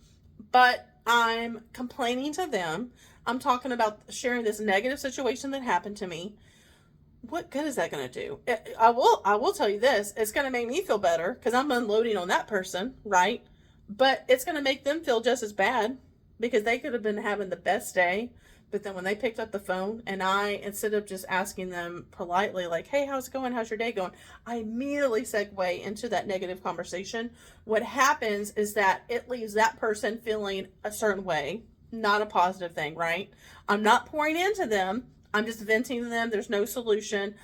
but I'm complaining to them. I'm talking about sharing this negative situation that happened to me. What good is that going to do? I will tell you this. It's going to make me feel better because I'm unloading on that person, right? But it's going to make them feel just as bad, because they could have been having the best day. But then when they picked up the phone, and instead of just asking them politely, like, hey, how's it going? How's your day going? I immediately segue into that negative conversation. What happens is that it leaves that person feeling a certain way. not a positive thing, right? I'm not pouring into them. I'm just venting to them. There's no solution.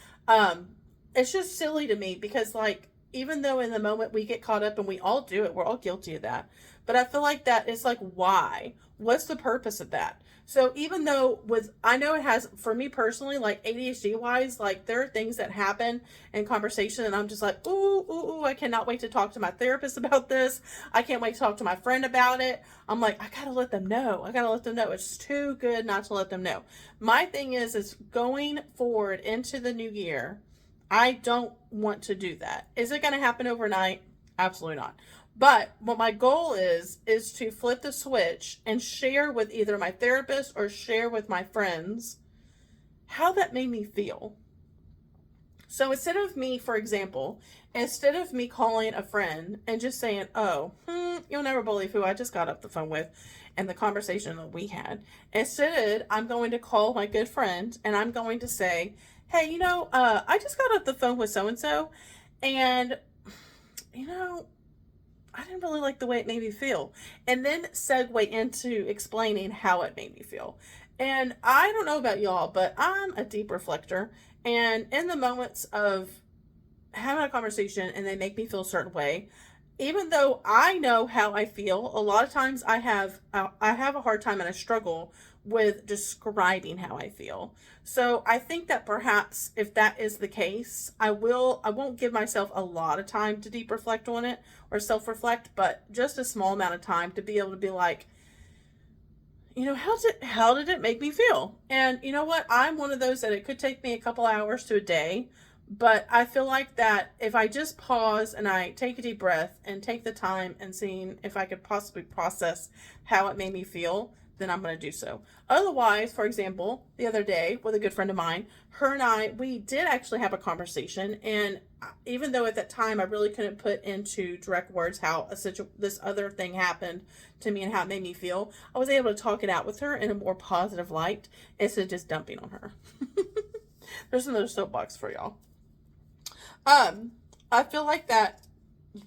It's just silly to me because, like, even though in the moment we get caught up and we all do it, we're all guilty of that. But I feel like that is like, why? What's the purpose of that? So even though I know it has, for me personally, like ADHD wise, like there are things that happen in conversation and I'm just like, ooh, I cannot wait to talk to my therapist about this. I can't wait to talk to my friend about it. I'm like, I gotta let them know. It's too good not to let them know. My thing is going forward into the new year, I don't want to do that. Is it going to happen overnight? Absolutely not. But what my goal is to flip the switch and share with either my therapist or share with my friends how that made me feel. So instead of me calling a friend and just saying, oh, you'll never believe who I just got off the phone with and the conversation that we had. Instead, I'm going to call my good friend and I'm going to say, hey, I just got off the phone with so-and-so and, I didn't really like the way it made me feel. And then segue into explaining how it made me feel. And I don't know about y'all, but I'm a deep reflector. And in the moments of having a conversation and they make me feel a certain way, even though I know how I feel, a lot of times I have a hard time and I struggle with describing how I feel. So I think that perhaps if that is the case, I won't give myself a lot of time to deep reflect on it or self-reflect, but just a small amount of time to be able to be like, how did it make me feel? And you know what? I'm one of those that it could take me a couple hours to a day, but I feel like that if I just pause and I take a deep breath and take the time and seeing if I could possibly process how it made me feel, then I'm going to do so. Otherwise, for example, the other day with a good friend of mine, her and I, we did actually have a conversation. And even though at that time I really couldn't put into direct words how this other thing happened to me and how it made me feel, I was able to talk it out with her in a more positive light instead of just dumping on her. There's another soapbox for y'all. I feel like that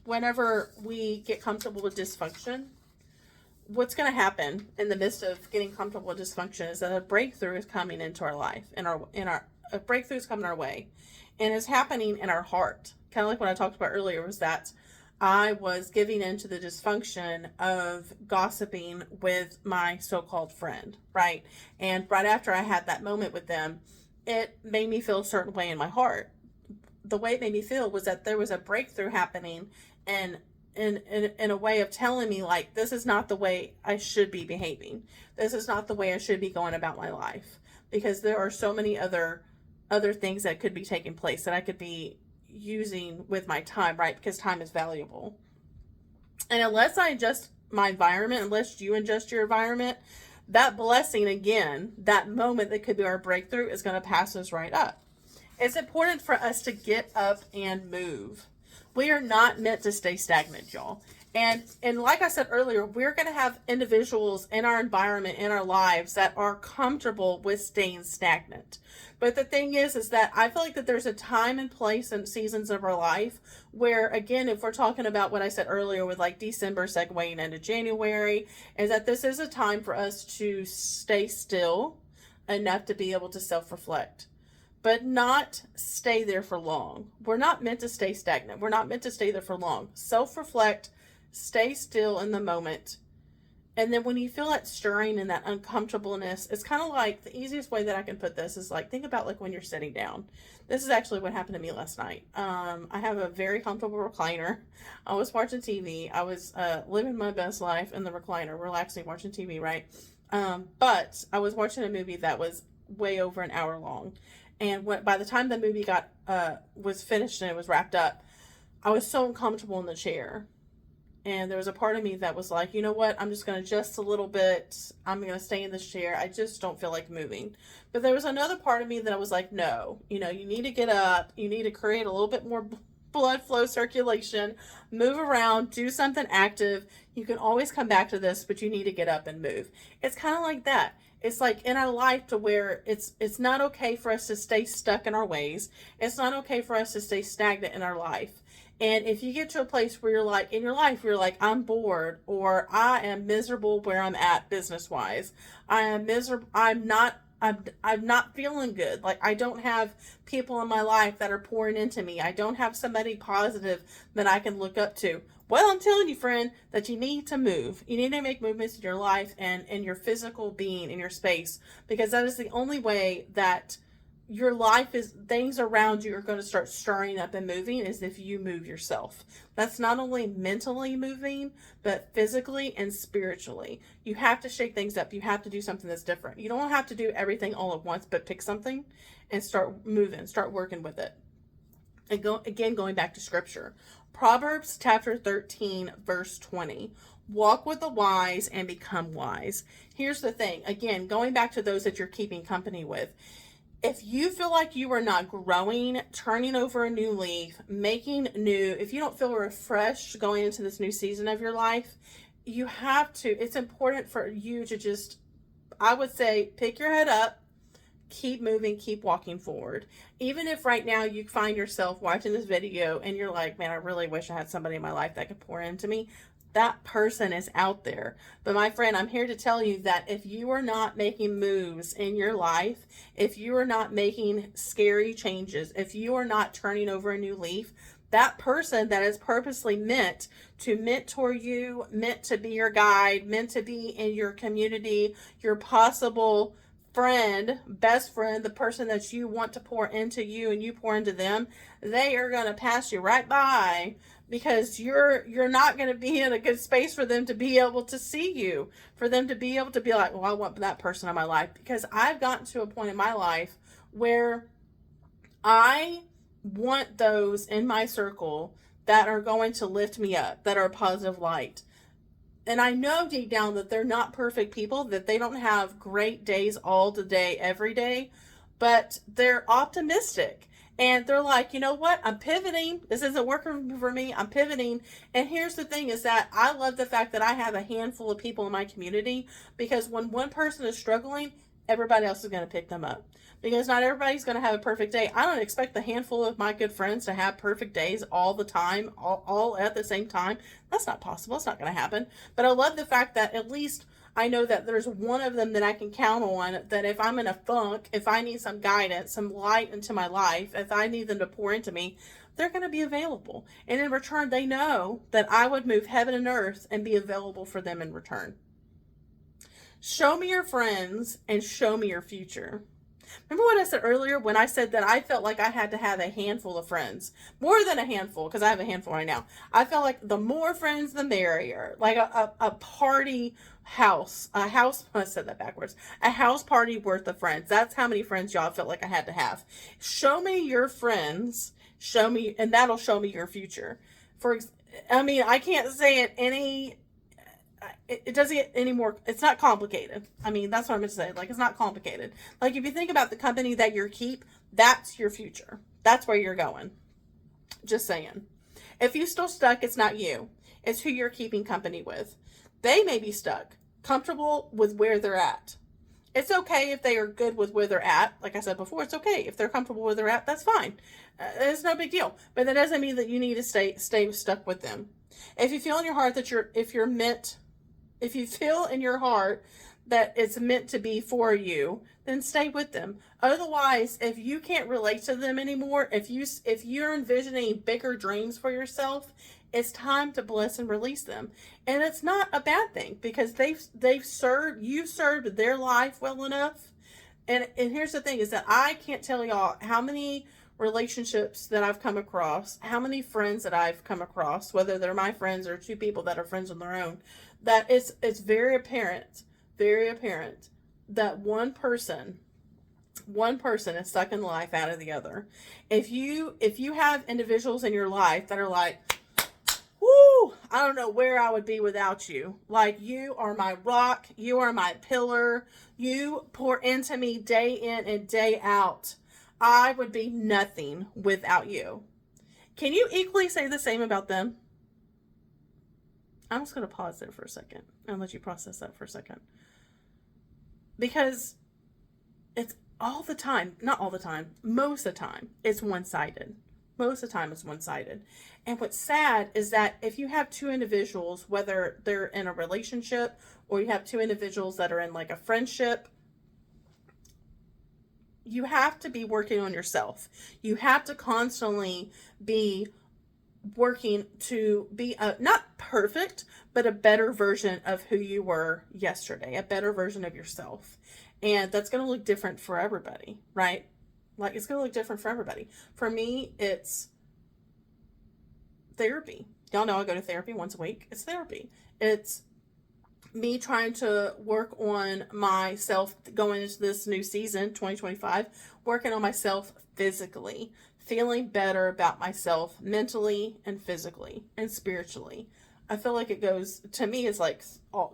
whenever we get comfortable with dysfunction, what's going to happen in the midst of getting comfortable with dysfunction is that a breakthrough is coming into our life, a breakthrough is coming our way, and it's happening in our heart. Kind of like what I talked about earlier was that I was giving into the dysfunction of gossiping with my so-called friend, right? And right after I had that moment with them, it made me feel a certain way in my heart. The way it made me feel was that there was a breakthrough happening, and in a way of telling me, like, this is not the way I should be behaving. This is not the way I should be going about my life, because there are so many other things that could be taking place that I could be using with my time, right? Because time is valuable. And unless I adjust my environment, unless you adjust your environment, that blessing again, that moment that could be our breakthrough is going to pass us right up. It's important for us to get up and move. We are not meant to stay stagnant, y'all. And like I said earlier, we're going to have individuals in our environment, in our lives, that are comfortable with staying stagnant. But the thing is that I feel like that there's a time and place and seasons of our life where, again, if we're talking about what I said earlier with like December segueing into January, is that this is a time for us to stay still enough to be able to self-reflect, but not stay there for long. We're not meant to stay stagnant. We're not meant to stay there for long. Self-reflect, stay still in the moment. And then when you feel that stirring and that uncomfortableness, it's kind of like, the easiest way that I can put this is like, think about like when you're sitting down. This is actually what happened to me last night. I have a very comfortable recliner. I was watching TV. I was living my best life in the recliner, relaxing, watching TV, right? But I was watching a movie that was way over an hour long. And by the time the movie was finished and it was wrapped up, I was so uncomfortable in the chair. And there was a part of me that was like, you know what? I'm just going to adjust a little bit. I'm going to stay in this chair. I just don't feel like moving. But there was another part of me that I was like, no, you need to get up. You need to create a little bit more blood flow, circulation, move around, do something active. You can always come back to this, but you need to get up and move. It's kind of like that. It's like in our life to where it's not okay for us to stay stuck in our ways. It's not okay for us to stay stagnant in our life. And if you get to a place where you're like, in your life, you're like, I'm bored, or I am miserable where I'm at business wise. I am miserable. I'm not feeling good. Like, I don't have people in my life that are pouring into me. I don't have somebody positive that I can look up to. Well, I'm telling you, friend, that you need to move. You need to make movements in your life and in your physical being, in your space, because that is the only way that your life is, things around you are going to start stirring up and moving, is if you move yourself. That's not only mentally moving, but physically and spiritually. You have to shake things up. You have to do something that's different. You don't have to do everything all at once, but pick something and start moving, start working with it. And going back to scripture, Proverbs chapter 13 verse 20. Walk with the wise and become wise. Here's the thing, again, going back to those that you're keeping company with. If you feel like you are not growing, turning over a new leaf, making new, if you don't feel refreshed going into this new season of your life, you have to, it's important for you to just, I would say, pick your head up, keep moving, keep walking forward. Even if right now you find yourself watching this video and you're like, man, I really wish I had somebody in my life that could pour into me. That person is out there. But my friend, I'm here to tell you that if you are not making moves in your life, if you are not making scary changes, if you are not turning over a new leaf, that person that is purposely meant to mentor you, meant to be your guide, meant to be in your community, your possible friend, best friend, the person that you want to pour into you and you pour into them, they are going to pass you right by, because you're not going to be in a good space for them to be able to see you, for them to be able to be like, well, I want that person in my life. Because I've gotten to a point in my life where I want those in my circle that are going to lift me up, that are a positive light. And I know deep down that they're not perfect people, that they don't have great days all the day, every day, but they're optimistic. And they're like, you know what? I'm pivoting. This isn't working for me. I'm pivoting. And here's the thing, is that I love the fact that I have a handful of people in my community, because when one person is struggling, everybody else is going to pick them up. Because not everybody's going to have a perfect day. I don't expect the handful of my good friends to have perfect days all the time, all at the same time. That's not possible. It's not going to happen. But I love the fact that at least I know that there's one of them that I can count on, that if I'm in a funk, if I need some guidance, some light into my life, if I need them to pour into me, they're going to be available. And in return, they know that I would move heaven and earth and be available for them in return. Show me your friends and show me your future. Remember what I said earlier when I said that I felt like I had to have a handful of friends? More than a handful, because I have a handful right now. I felt like the more friends, the merrier. Like a party house. I said that backwards. A house party worth of friends. That's how many friends y'all felt like I had to have. Show me your friends. Show me, and that'll show me your future. I can't say it any... It doesn't get any more, it's not complicated. I mean, that's what I'm going to say. Like, it's not complicated. Like, if you think about the company that you keep, that's your future. That's where you're going. Just saying. If you're still stuck, it's not you. It's who you're keeping company with. They may be stuck, comfortable with where they're at. It's okay if they are good with where they're at. Like I said before, it's okay. If they're comfortable where they're at, that's fine. It's no big deal. But that doesn't mean that you need to stay stuck with them. If you feel in your heart that if you feel in your heart that it's meant to be for you, then stay with them. Otherwise, if you can't relate to them anymore, if you're envisioning bigger dreams for yourself, it's time to bless and release them. And it's not a bad thing, because you've served their life well enough. And here's the thing, is that I can't tell y'all how many relationships that I've come across, how many friends that I've come across, whether they're my friends or two people that are friends on their own, that it's very apparent that one person is sucking life out of the other. If you have individuals in your life that are like, whoo, I don't know where I would be without you. Like, you are my rock, you are my pillar, you pour into me day in and day out. I would be nothing without you. Can you equally say the same about them? I'm just going to pause there for a second and let you process that for a second. Because it's all the time, not all the time, most of the time, it's one-sided. Most of the time it's one-sided. And what's sad is that if you have two individuals, whether they're in a relationship or you have two individuals that are in like a friendship, you have to be working on yourself. You have to constantly be working to be not perfect, but a better version of who you were yesterday, a better version of yourself. And that's going to look different for everybody, right? Like, it's going to look different for everybody. For me, it's therapy. Y'all know I go to therapy once a week. It's therapy. It's me trying to work on myself going into this new season, 2025, working on myself physically, feeling better about myself mentally and physically and spiritually. I feel like it goes, to me, it's like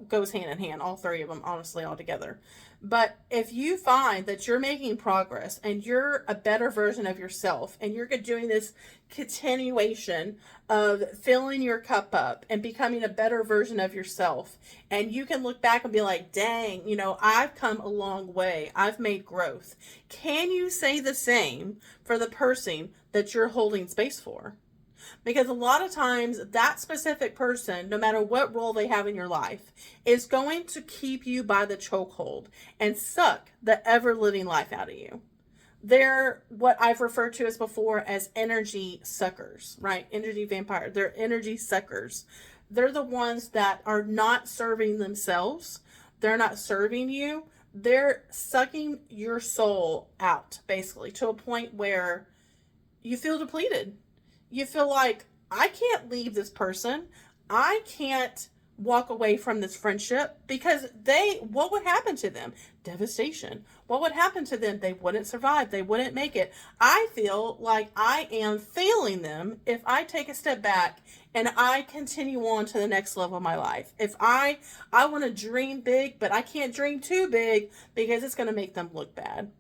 goes hand in hand, all three of them, honestly, all together. But if you find that you're making progress and you're a better version of yourself and you're doing this continuation of filling your cup up and becoming a better version of yourself, and you can look back and be like, dang, I've come a long way. I've made growth. Can you say the same for the person that you're holding space for? Because a lot of times that specific person, no matter what role they have in your life, is going to keep you by the chokehold and suck the ever living life out of you. They're what I've referred to as before as energy suckers, right? Energy vampire. They're energy suckers. They're the ones that are not serving themselves. They're not serving you. They're sucking your soul out, basically, to a point where you feel depleted. You feel like, I can't leave this person. I can't walk away from this friendship because what would happen to them? Devastation. What would happen to them? They wouldn't survive. They wouldn't make it. I feel like I am failing them if I take a step back and I continue on to the next level of my life. If I want to dream big, but I can't dream too big because it's going to make them look bad.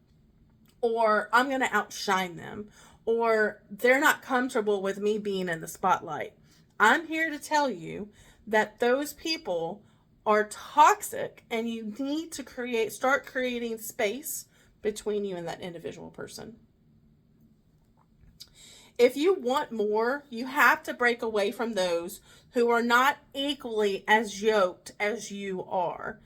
Or I'm going to outshine them. Or they're not comfortable with me being in the spotlight. I'm here to tell you that those people are toxic and you need to start creating space between you and that individual person. If you want more, you have to break away from those who are not equally as yoked as you are.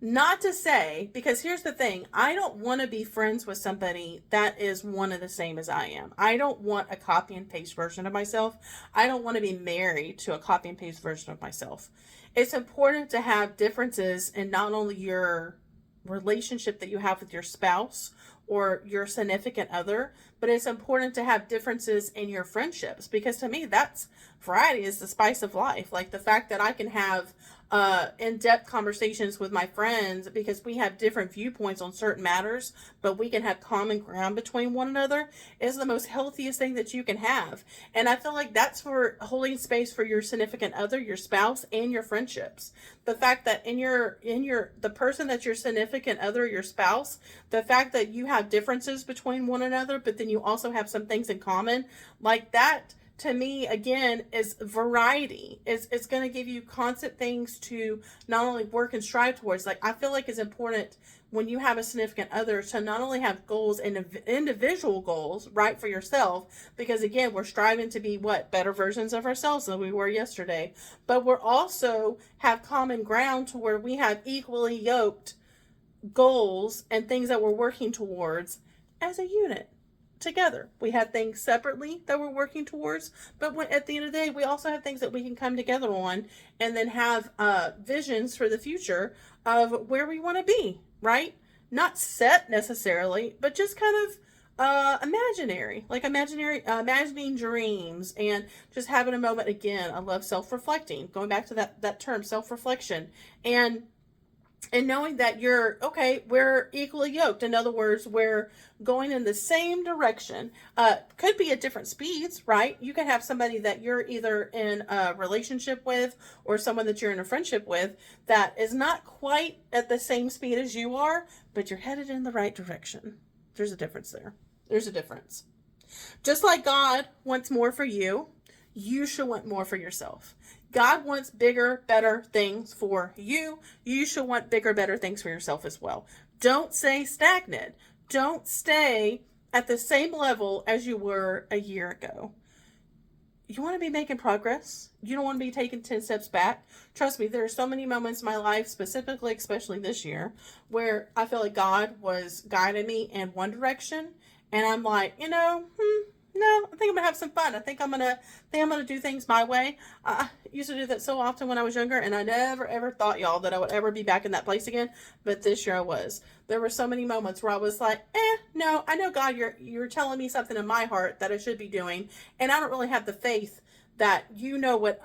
Not to say, because here's the thing, I don't want to be friends with somebody that is one of the same as I am. I don't want a copy and paste version of myself. I don't want to be married to a copy and paste version of myself. It's important to have differences in not only your relationship that you have with your spouse or your significant other, but it's important to have differences in your friendships, because to me, that's variety is the spice of life. Like the fact that I can have in-depth conversations with my friends because we have different viewpoints on certain matters, but we can have common ground between one another is the most healthiest thing that you can have. And I feel like that's for holding space for your significant other, your spouse, and your friendships. The fact that the person that's your significant other, your spouse, the fact that you have differences between one another, but then you also have some things in common, like that, to me, again, is variety. It's going to give you constant things to not only work and strive towards. Like, I feel like it's important when you have a significant other to not only have goals and individual goals, right, for yourself, because again, we're striving to be better versions of ourselves than we were yesterday, but we're also have common ground to where we have equally yoked goals and things that we're working towards as a unit. Together. We have things separately that we're working towards, but at the end of the day, we also have things that we can come together on and then have visions for the future of where we want to be, right? Not set necessarily, but just kind of imaginary, like imagining dreams and just having a moment. Again, I love self-reflecting, going back to that term, self-reflection, and knowing that we're equally yoked. In other words, we're going in the same direction. Could be at different speeds, right? You could have somebody that you're either in a relationship with or someone that you're in a friendship with that is not quite at the same speed as you are, but you're headed in the right direction. There's a difference there. There's a difference. Just like God wants more for you, you should want more for yourself. God wants bigger, better things for you. You should want bigger, better things for yourself as well. Don't stay stagnant. Don't stay at the same level as you were a year ago. you want to be making progress. You don't want to be taking 10 steps back. Trust me, there are so many moments in my life, specifically, especially this year, where I feel like God was guiding me in one direction. And I'm like, no, I think I'm gonna have some fun. I think I'm gonna do things my way. I used to do that so often when I was younger, and I never ever thought, y'all, that I would ever be back in that place again. But this year I was. There were so many moments where I was like, no, I know, God, you're telling me something in my heart that I should be doing, and I don't really have the faith that you know what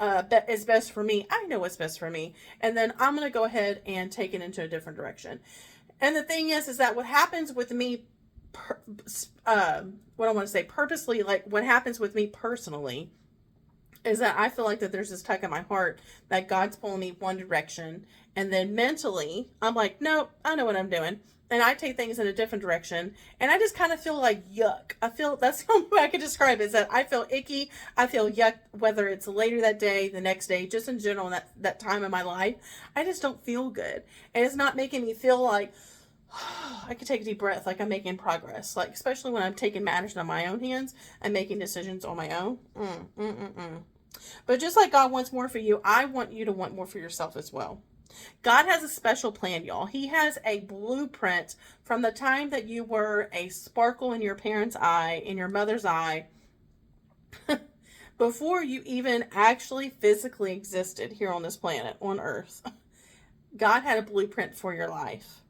is best for me. I know what's best for me, and then I'm gonna go ahead and take it into a different direction. And the thing is that what happens with me what I want to say purposely, like what happens with me personally, is that I feel like that there's this tug in my heart that God's pulling me one direction, and then mentally I'm like, nope, I know what I'm doing, and I take things in a different direction, and I just kind of feel like yuck. I feel, that's the only way I could describe it, is that I feel icky. I feel yuck, whether it's later that day, the next day, just in general, that time in my life, I just don't feel good, and it's not making me feel like I could take a deep breath, like I'm making progress, like especially when I'm taking matters into my own hands and making decisions on my own. But just like God wants more for you, I want you to want more for yourself as well. God has a special plan, y'all. He has a blueprint from the time that you were a sparkle in your parents' eye, in your mother's eye, before you even actually physically existed here on this planet, on Earth. God had a blueprint for your life,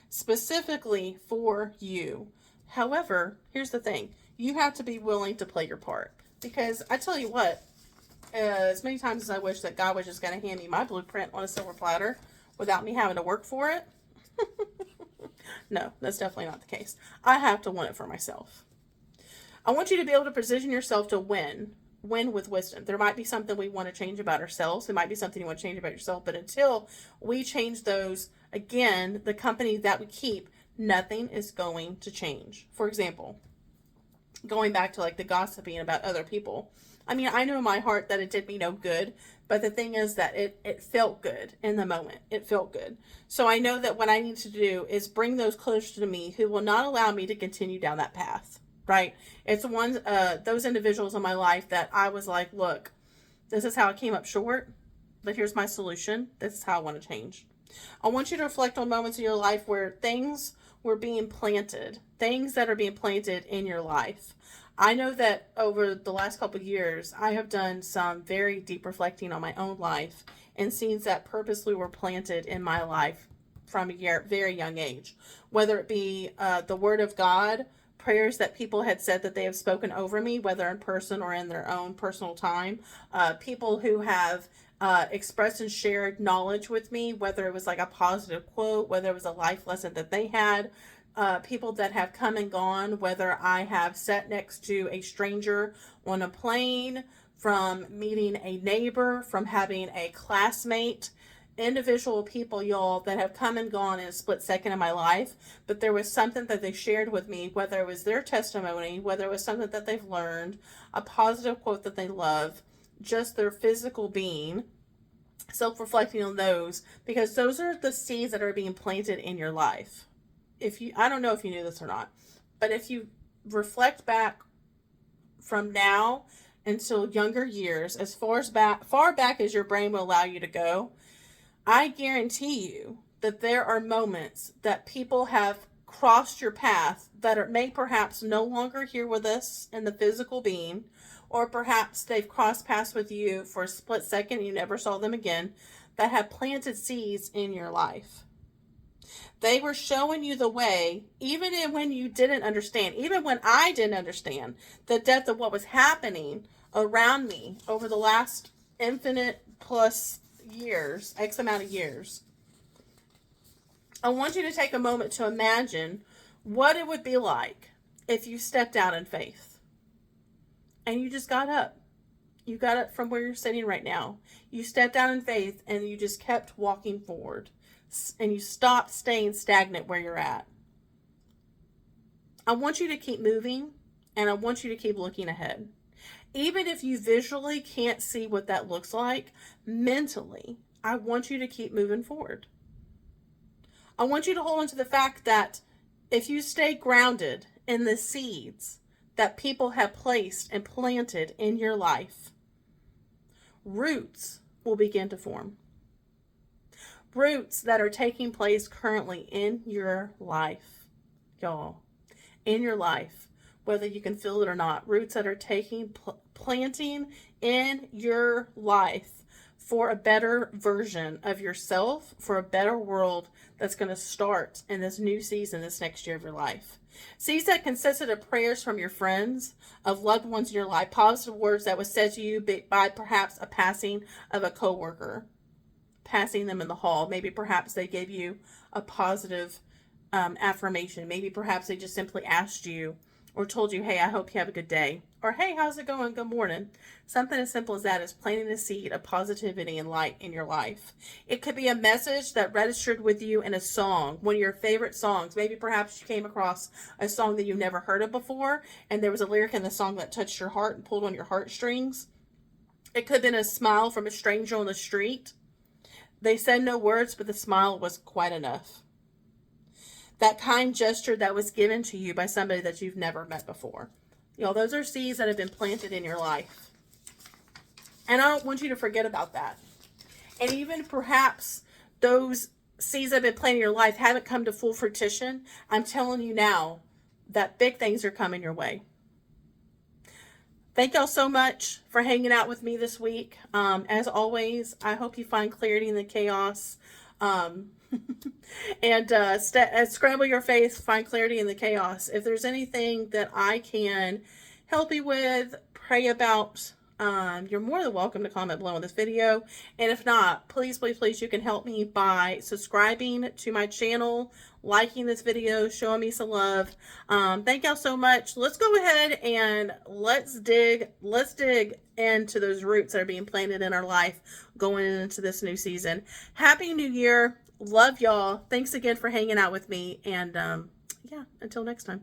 specifically for you. However, here's the thing. You have to be willing to play your part. Because I tell you what, as many times as I wish that God was just going to hand me my blueprint on a silver platter without me having to work for it, no, that's definitely not the case. I have to want it for myself. I want you to be able to position yourself to win with wisdom. There might be something we want to change about ourselves. It might be something you want to change about yourself. But until we change those, again, the company that we keep, nothing is going to change. For example, going back to like the gossiping about other people. I mean, I know in my heart that it did me no good, but the thing is that it felt good in the moment. It felt good. So I know that what I need to do is bring those closer to me who will not allow me to continue down that path. Right? It's those individuals in my life that I was like, look, this is how I came up short, but here's my solution. This is how I want to change. I want you to reflect on moments in your life where things were being planted, things that are being planted in your life. I know that over the last couple of years, I have done some very deep reflecting on my own life and seeds that purposely were planted in my life from a very young age, whether it be the Word of God, prayers that people had said that they have spoken over me, whether in person or in their own personal time, people who have expressed and shared knowledge with me, whether it was like a positive quote, whether it was a life lesson that they had, people that have come and gone, whether I have sat next to a stranger on a plane, from meeting a neighbor, from having a classmate, individual people, y'all, that have come and gone in a split second of my life, but there was something that they shared with me, whether it was their testimony, whether it was something that they've learned, a positive quote that they love, just their physical being, self-reflecting on those, because those are the seeds that are being planted in your life. I don't know if you knew this or not, but if you reflect back from now until younger years, as far back as your brain will allow you to go, I guarantee you that there are moments that people have crossed your path that may perhaps no longer here with us in the physical being, or perhaps they've crossed paths with you for a split second and you never saw them again, that have planted seeds in your life. They were showing you the way, even when you didn't understand, even when I didn't understand the depth of what was happening around me over the last infinite plus years, X amount of years. I want you to take a moment to imagine what it would be like if you stepped out in faith and you just got up. You got up from where you're sitting right now. You stepped out in faith and you just kept walking forward, and you stopped staying stagnant where you're at. I want you to keep moving, and I want you to keep looking ahead. Even if you visually can't see what that looks like, mentally, I want you to keep moving forward. I want you to hold on to the fact that if you stay grounded in the seeds that people have placed and planted in your life, roots will begin to form. Roots that are taking place currently in your life, y'all, in your life, whether you can feel it or not. Roots that are planting in your life for a better version of yourself, for a better world that's going to start in this new season, this next year of your life. Seeds that consisted of prayers from your friends, of loved ones in your life, positive words that was said to you by perhaps a passing of a coworker, passing them in the hall. Maybe perhaps they gave you a positive affirmation. Maybe perhaps they just simply asked you or told you, hey, I hope you have a good day. Or, hey, how's it going? Good morning. Something as simple as that is planting a seed of positivity and light in your life. It could be a message that registered with you in a song, one of your favorite songs. Maybe perhaps you came across a song that you never heard of before, and there was a lyric in the song that touched your heart and pulled on your heartstrings. It could have been a smile from a stranger on the street. They said no words, but the smile was quite enough. That kind gesture that was given to you by somebody that you've never met before. You know, those are seeds that have been planted in your life. And I don't want you to forget about that. And even perhaps those seeds that have been planted in your life haven't come to full fruition. I'm telling you now that big things are coming your way. Thank y'all so much for hanging out with me this week. As always, I hope you find clarity in the chaos. And scramble your faith, find clarity in the chaos. If there's anything that I can help you with, pray about, you're more than welcome to comment below on this video. And if not, please, please, please, you can help me by subscribing to my channel, liking this video, showing me some love. Thank y'all so much. Let's go ahead and let's dig into those roots that are being planted in our life going into this new season. Happy New Year. Love y'all. Thanks again for hanging out with me. And yeah, until next time.